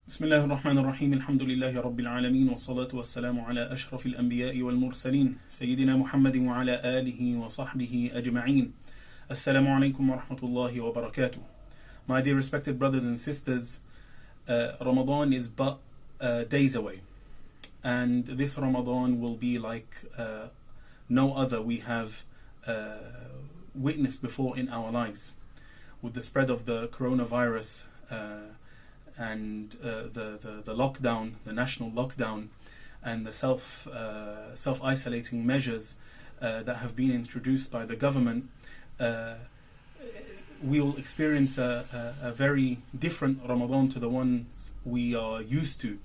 بسم الله الرحمن الرحيم الحمد لله رب العالمين والصلاة والسلام على أشرف الأنبياء والمرسلين سيدنا محمد وعلى آله وصحبه أجمعين. Assalamu alaikum wa rahmatullahi wa barakatuh. My dear respected brothers and sisters, Ramadan is but days away, and this Ramadan will be like no other we have witnessed before in our lives. With the spread of the coronavirus and the lockdown, the national lockdown, and the self-isolating measures that have been introduced by the government, we will experience a very different Ramadan to the ones we are used to,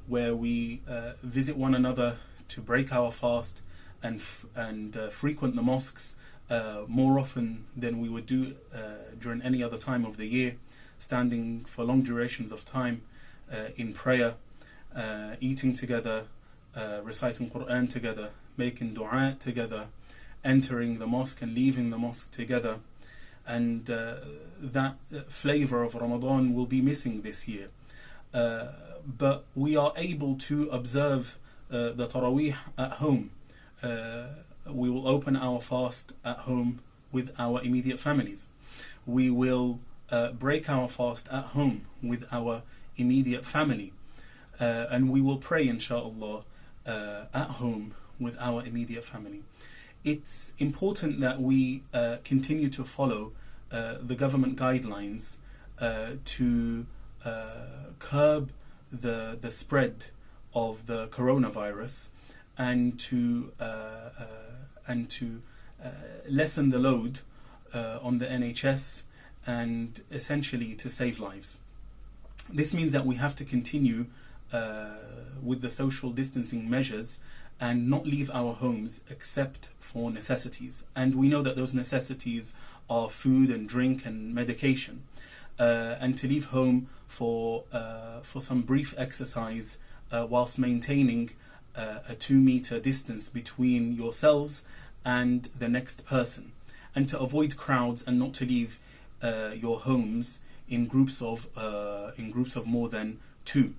where we visit one another to break our fast and frequent the mosques more often than we would do during any other time of the year, standing for long durations of time in prayer, eating together, reciting Quran together, making dua together, entering the mosque and leaving the mosque together. And that flavor of Ramadan will be missing this year. But we are able to observe the Taraweeh at home. We will open our fast at home with our immediate families. We will break our fast at home with our immediate family. And we will pray, inshaAllah, at home with our immediate family. It's important that we continue to follow the government guidelines to curb the spread of the coronavirus and to lessen the load on the NHS and essentially to save lives. This means that we have to continue with the social distancing measures and not leave our homes except for necessities. And we know that those necessities are food and drink and medication. And to leave home for some brief exercise whilst maintaining a 2-meter distance between yourselves and the next person. And to avoid crowds and not to leave your homes in groups of more than 2.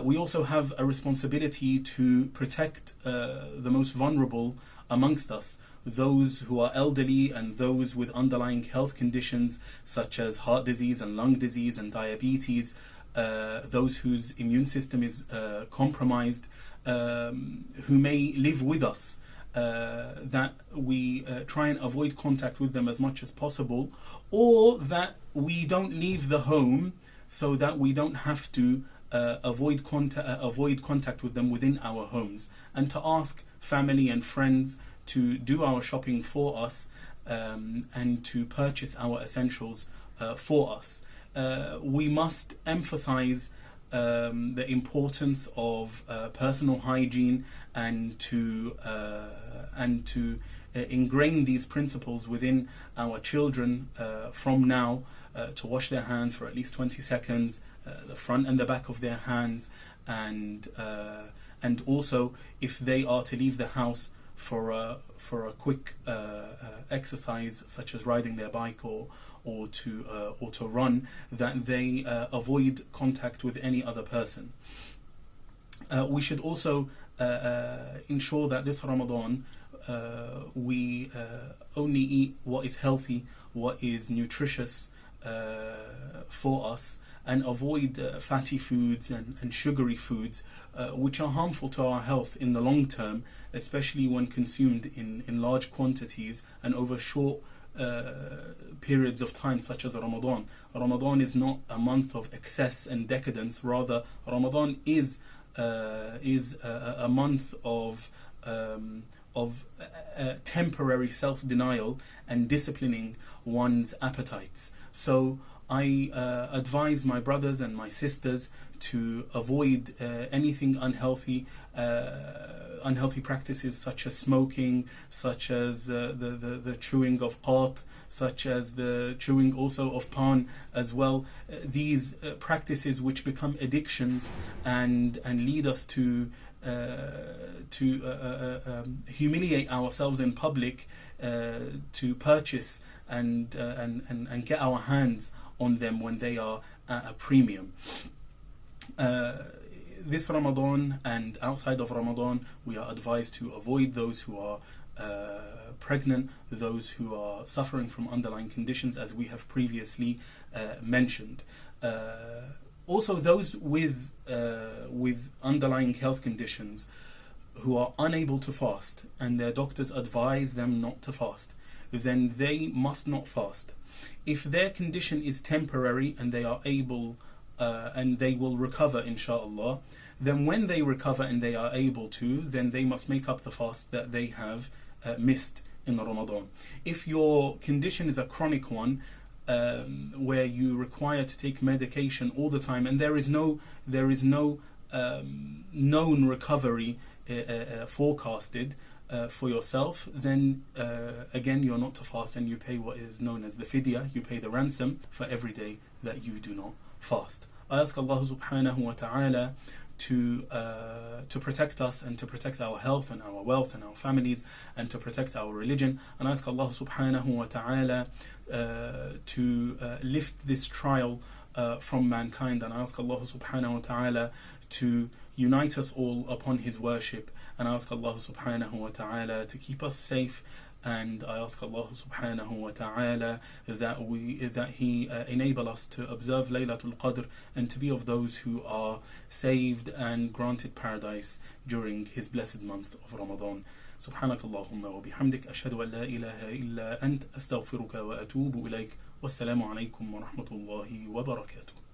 We also have a responsibility to protect the most vulnerable amongst us, those who are elderly and those with underlying health conditions such as heart disease and lung disease and diabetes, those whose immune system is compromised, who may live with us, that we try and avoid contact with them as much as possible, or that we don't leave the home so that we don't have to avoid contact with them within our homes, and to ask family and friends to do our shopping for us and to purchase our essentials for us. We must emphasize the importance of personal hygiene and to ingrain these principles within our children from now, to wash their hands for at least 20 seconds, the front and the back of their hands, and also if they are to leave the house for a quick exercise such as riding their bike or to run, that they avoid contact with any other person. We should also ensure that this Ramadan we only eat what is healthy, what is nutritious for us, and avoid fatty foods and sugary foods, which are harmful to our health in the long term, especially when consumed in large quantities and over short periods of time, such as Ramadan. Ramadan is not a month of excess and decadence. Rather, Ramadan is a month of temporary self-denial and disciplining one's appetites. So I advise my brothers and my sisters to avoid anything unhealthy, unhealthy practices such as smoking, such as the chewing of qat, such as the chewing also of pan as well. These practices which become addictions and lead us to humiliate ourselves in public, to purchase and get our hands on them when they are at a premium. This Ramadan and outside of Ramadan, we are advised to avoid those who are pregnant, those who are suffering from underlying conditions, as we have previously mentioned. Also, those with underlying health conditions who are unable to fast and their doctors advise them not to fast, then they must not fast. If their condition is temporary and they are able and they will recover, inshallah, then when they recover and they are able to, then they must make up the fast that they have missed in Ramadan. If your condition is a chronic one, where you require to take medication all the time, and there is no known recovery forecasted for yourself, then again you're not to fast, and you pay what is known as the fidya. You pay the ransom for every day that you do not fast. I ask Allah subhanahu wa ta'ala to protect us and to protect our health and our wealth and our families and to protect our religion. And I ask Allah subhanahu wa ta'ala to lift this trial from mankind. And I ask Allah subhanahu wa ta'ala to unite us all upon His worship. And I ask Allah subhanahu wa ta'ala to keep us safe. And I ask Allah subhanahu wa ta'ala that He enable us to observe Laylatul Qadr and to be of those who are saved and granted paradise during His blessed month of Ramadan. سبحانك اللهم وبحمدك أشهد أن لا إله إلا أنت أستغفرك وأتوب إليك والسلام عليكم ورحمة الله وبركاته.